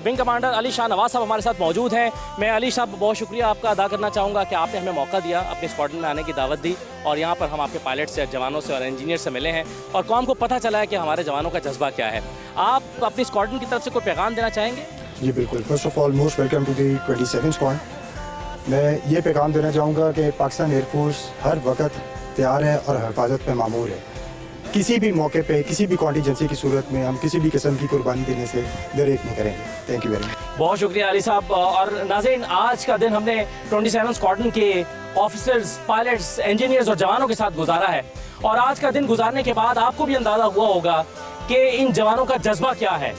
Wing commander Ali Shah Nawaz साहब हमारे साथ मौजूद हैं। मैं अली साहब बहुत शुक्रिया आपका अदा करना चाहूँगा कि आपने हमें मौका दिया, अपने स्क्वाड्रन में आने की दावत दी और यहाँ पर हम आपके पायलट से, जवानों से और इंजीनियर से मिले हैं और कौम को पता चला है कि हमारे जवानों का जज्बा क्या है। आप अपनी स्क्वाड्रन की तरफ से कोई पैगाम देना चाहेंगे? जी बिल्कुल। First of all most welcome to the 27 squad. मैं ये पैगाम देना चाहूँगा कि पाकिस्तान एयरफोर्स हर वक्त तैयार है और हिफाजत पे मामूर है। किसी भी मौके पे, किसी भी कॉन्टीजेंसी की सूरत में हम किसी भी किस्म की कुर्बानी देने से दरेक नहीं करेंगे। Thank you very much. बहुत शुक्रिया अली साहब। और नाज़रीन, आज का दिन हमने 27 स्क्वाड्रन के ऑफिसर्स, पायलट्स, इंजीनियर्स और जवानों के साथ गुजारा है और आज का दिन गुजारने के बाद आपको भी अंदाज़ा हुआ होगा कि इन जवानों का जज्बा क्या है,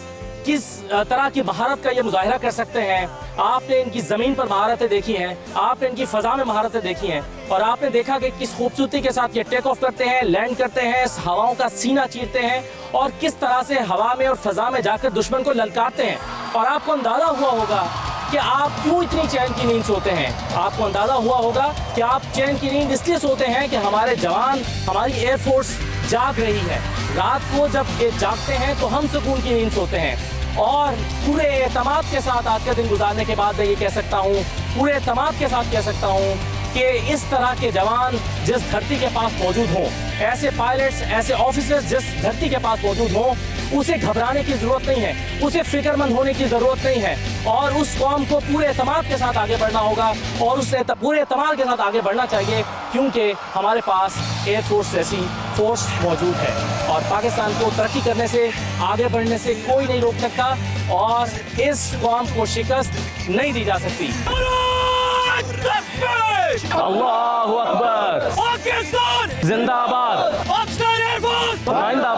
किस तरह की महारत का ये मुजाहिरा कर सकते हैं। आपने इनकी ज़मीन पर महारतें देखी हैं, आपने इनकी फ़ज़ा में महारतें देखी हैं और आपने देखा कि किस खूबसूरती के साथ ये टेक ऑफ करते हैं, लैंड करते हैं, हवाओं का सीना चीरते हैं और किस तरह से हवा में और फ़ज़ा में जाकर दुश्मन को ललकारते हैं। और आपको अंदाज़ा हुआ होगा कि आप क्यों इतनी चैन की नींद सोते हैं। आपको अंदाज़ा हुआ होगा कि आप चैन की नींद इसलिए सोते हैं कि हमारे जवान, हमारी एयरफोर्स जाग रही है। रात को जब ये जागते हैं तो हम सुकून की नींद सोते हैं। और पूरे एतमाद के साथ आज का दिन गुजारने के बाद मैं ये कह सकता हूँ, पूरे एतमाद के साथ कह सकता हूँ कि इस तरह के जवान जिस धरती के पास मौजूद हों, ऐसे पायलट्स, ऐसे ऑफिसर्स जिस धरती के पास मौजूद हों, उसे घबराने की ज़रूरत नहीं है, उसे फिक्रमंद होने की ज़रूरत नहीं है और उस कौम को पूरे एतमाद के साथ आगे बढ़ना होगा और उससे पूरे एतमाद के साथ आगे बढ़ना चाहिए क्योंकि हमारे पास एयरफोर्स जैसी फोर्स मौजूद है और पाकिस्तान को तरक्की करने से, आगे बढ़ने से कोई नहीं रोक सकता और इस कौम को शिकस्त नहीं दी जा सकती। अल्लाहु अकबर, पाकिस्तान जिंदाबाद, पाकिस्तान एयरफोर्स जिंदाबाद।